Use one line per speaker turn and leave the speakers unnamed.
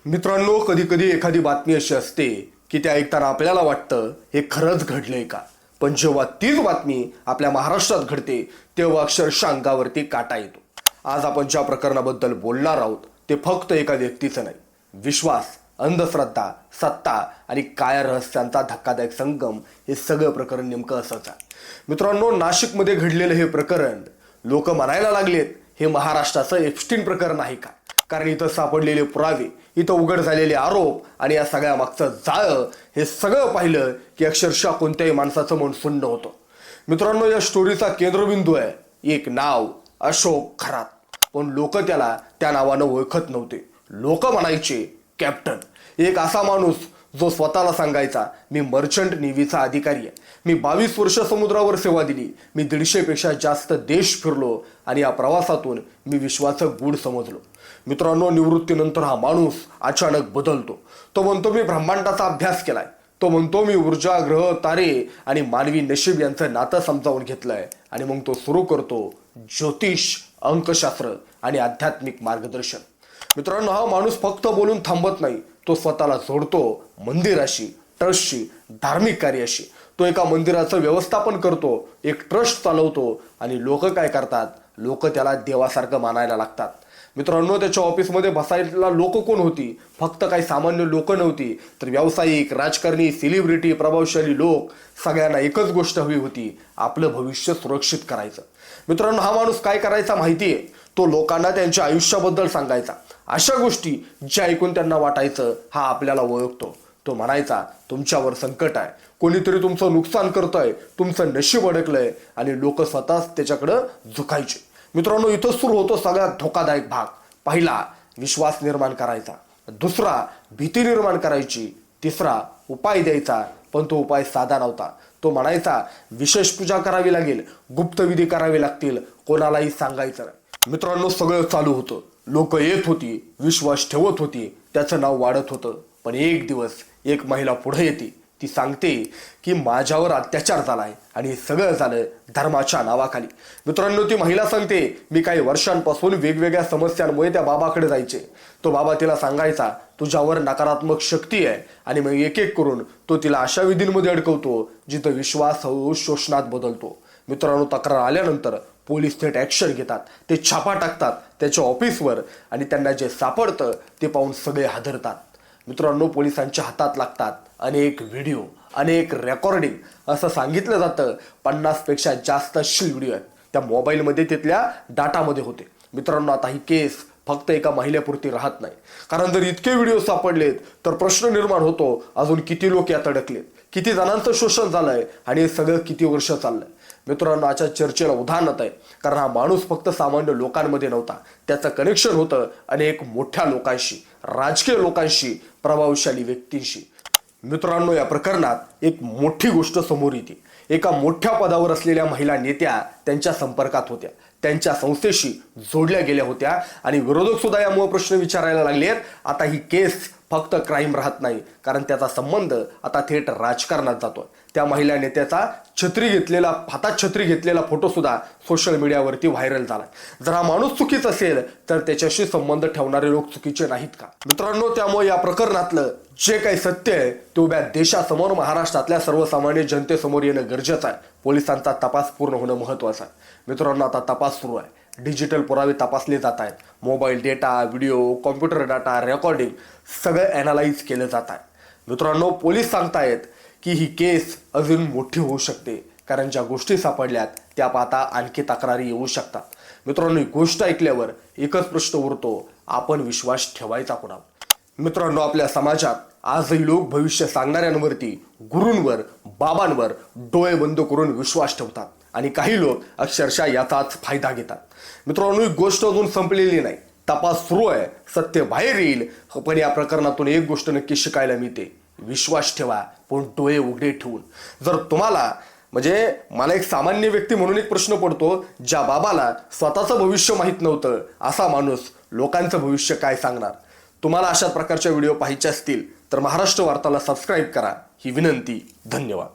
मित्रांनो, कधी कधी एखादी बातमी अशी असते की ते ऐकताना आपल्याला वाटतं हे खरंच घडलंय का. पण जेव्हा तीच बातमी आपल्या महाराष्ट्रात घडते तेव्हा अक्षरशः अंगावरती काटा येतो. आज आपण ज्या प्रकरणाबद्दल बोलणार आहोत ते फक्त एका व्यक्तीचं नाही, विश्वास, अंधश्रद्धा, सत्ता आणि काळ्या रहस्यांचा धक्कादायक संगम हे सगळं प्रकरण नेमकं असंच आहे. मित्रांनो, नाशिकमध्ये घडलेलं हे प्रकरण लोक म्हणायला लागलेत हे महाराष्ट्राचं एप्स्टीन प्रकरण आहे का. कारण इथं सापडलेले पुरावे, इथं उघड झालेले आरोप आणि या सगळ्या मागचं जाळं हे सगळं पाहिलं की अक्षरशः कोणत्याही माणसाचं मन सुन्न होतं. मित्रांनो, या स्टोरीचा केंद्रबिंदू आहे एक नाव, अशोक खरात. पण लोक त्याला त्या नावानं ओळखत नव्हते. लोक म्हणायचे कॅप्टन, एक असा माणूस जो स्वतःला सांगायचा मी मर्चंट नेव्हीचा अधिकारी आहे, मी 22 वर्ष समुद्रावर सेवा दिली, मी 150 पेक्षा जास्त देश फिरलो आणि या प्रवासातून मी विश्वाचं गूढ समजलो. मित्रांनो, निवृत्तीनंतर हा माणूस अचानक बदलतो. तो म्हणतो मी ब्रह्मांडाचा अभ्यास केलाय. तो म्हणतो मी ऊर्जा, ग्रह, तारे आणि मानवी नशीब यांचं नातं समजावून घेतलंय. आणि मग तो सुरू करतो ज्योतिष, अंकशास्त्र आणि आध्यात्मिक मार्गदर्शन. मित्रांनो, हा माणूस फक्त बोलून थांबत नाही, तो स्वतःला जोडतो मंदिराशी, ट्रस्टशी, धार्मिक कार्याशी. तो एका मंदिराचं व्यवस्थापन करतो, एक ट्रस्ट चालवतो आणि लोक काय करतात, लोक त्याला देवासारखं मानायला लागतात. मित्रांनो, त्याच्या ऑफिसमध्ये बसायला लोक कोण होती, फक्त काही सामान्य लोक नव्हती, तर व्यावसायिक, राजकारणी, सेलिब्रिटी, प्रभावशाली लोक. सगळ्यांना एकच गोष्ट हवी होती, आपलं भविष्य सुरक्षित करायचं. मित्रांनो, हा माणूस काय करायचा माहितीये, तो लोकांना त्यांच्या आयुष्याबद्दल सांगायचा अशा गोष्टी ज्या ऐकून त्यांना वाटायचं हा आपल्याला ओळखतो. तो म्हणायचा तुमच्यावर संकट आहे, कोणीतरी तुमचं नुकसान करतंय, तुमचं नशीब अडकलंय, आणि लोक स्वतःच त्याच्याकडं झुकायचे. मित्रांनो, इथं सुरू होतो सगळ्यात धोकादायक भाग. पहिला, विश्वास निर्माण करायचा. दुसरा, भीती निर्माण करायची. तिसरा, उपाय द्यायचा. पण तो उपाय साधा नव्हता. तो म्हणायचा विशेष पूजा करावी लागेल, गुप्तविधी करावे लागतील, कोणालाही सांगायचं नाही. मित्रांनो, सगळं चालू होतं, लोक येत होती, विश्वास ठेवत होती, त्याचं नाव वाढत होतं. पण एक दिवस एक महिला पुढे येते. ती सांगते की माझ्यावर अत्याचार झालाय आणि हे सगळं झालं धर्माच्या नावाखाली. मित्रांनो, ती महिला सांगते मी काही वर्षांपासून वेगवेगळ्या समस्यांमुळे त्या बाबाकडे जायचे. तो बाबा तिला सांगायचा तुझ्यावर नकारात्मक शक्ती आहे, आणि मग एक एक करून तो तिला अशा विधींमध्ये अडकवतो जिथं विश्वास हळूहळू शोषणात बदलतो. मित्रांनो, तक्रार आल्यानंतर पोलीस थेट ॲक्शन घेतात. ते छापा टाकतात त्याच्या ऑफिसवर, आणि त्यांना जे सापडतं ते पाहून सगळे हादरतात. मित्रांनो, पोलिसांच्या हातात लागतात अनेक व्हिडिओ, अनेक रेकॉर्डिंग. असं सांगितलं जातं 50 पेक्षा जास्त अशी व्हिडिओ आहेत त्या मोबाईलमध्ये, तिथल्या डाटामध्ये होते. मित्रांनो, आता ही केस फक्त एका महिलेपुरती राहत नाही, कारण जर इतके व्हिडिओ सापडलेत तर प्रश्न निर्माण होतो अजून किती लोक यात अडकलेत, किती जणांचं शोषण झालंय, आणि हे सगळं किती वर्ष चाललंय. मित्रांनो, आजच्या चर्चेला उदाहरणच आहे, कारण हा माणूस फक्त सामान्य लोकांमध्ये नव्हता, त्याचं कनेक्शन होतं अनेक मोठ्या लोकांशी, राजकीय लोकांशी, प्रभावशाली व्यक्तींशी. मित्रांनो, या प्रकरणात एक मोठी गोष्ट समोर येते. एका मोठ्या पदावर असलेल्या महिला नेत्या त्यांच्या संपर्कात होत्या, त्यांच्या संस्थेशी जोडल्या गेल्या होत्या, आणि विरोधक सुद्धा यामुळे प्रश्न विचारायला लागलेत. आता ही केस फक्त क्राईम राहत नाही, कारण त्याचा संबंध आता थेट राजकारणात जातोय. त्या महिला नेत्याचा हातात छत्री घेतलेला फोटो सुद्धा सोशल मीडियावरती व्हायरल झाला. जर हा माणूस चुकीचा असेल तर त्याच्याशी संबंध ठेवणारे लोक चुकीचे नाहीत का. मित्रांनो, त्यामुळे या प्रकरणातलं जे काही सत्य आहे ते उभ्या देशासमोर, महाराष्ट्रातल्या सर्वसामान्य जनतेसमोर येणं गरजेचं आहे. पोलिसांचा तपास पूर्ण होणं महत्वाचं आहे. मित्रांनो, आता तपास सुरू आहे. डिजिटल पुरावे तपासले जात आहेत. Mobile data, video, computer data, recording सगळं ॲनालाइज केलं जात आहे. मित्रांनो, पोलीस सांगतायत की ही केस अजून मोठी होऊ शकते, कारण ज्या गोष्टी सापडल्यात त्या पाहता आणखी तक्रारी येऊ शकतात. मित्रांनो, ही गोष्ट ऐकल्यावर एकच प्रश्न उरतो, आपण विश्वास ठेवायचा कोणावर. मित्रांनो, आपल्या समाजात आजही लोक भविष्य सांगणाऱ्यांवरती, गुरूंवर, बाबांवर डोळे बंद करून विश्वास ठेवतात, आणि काही लोक अक्षरशः याचाच फायदा घेतात. मित्रांनो, ही गोष्ट अजून संपलेली नाही, तपास सुरू आहे, सत्य बाहेर येईल. पण या प्रकरणातून एक गोष्ट नक्की शिकायला मिळते, विश्वास ठेवा पण डोळे उघडे ठेवून. जर तुम्हाला मला एक सामान्य व्यक्ती म्हणून एक प्रश्न पडतो, ज्या बाबाला स्वतःचं भविष्य माहीत नव्हतं असा माणूस लोकांचं भविष्य काय सांगणार. तुम्हाला अशा प्रकारच्या व्हिडिओ पाहायचे असतील तर महाराष्ट्र वार्ताला सबस्क्राईब करा, ही विनंती. धन्यवाद.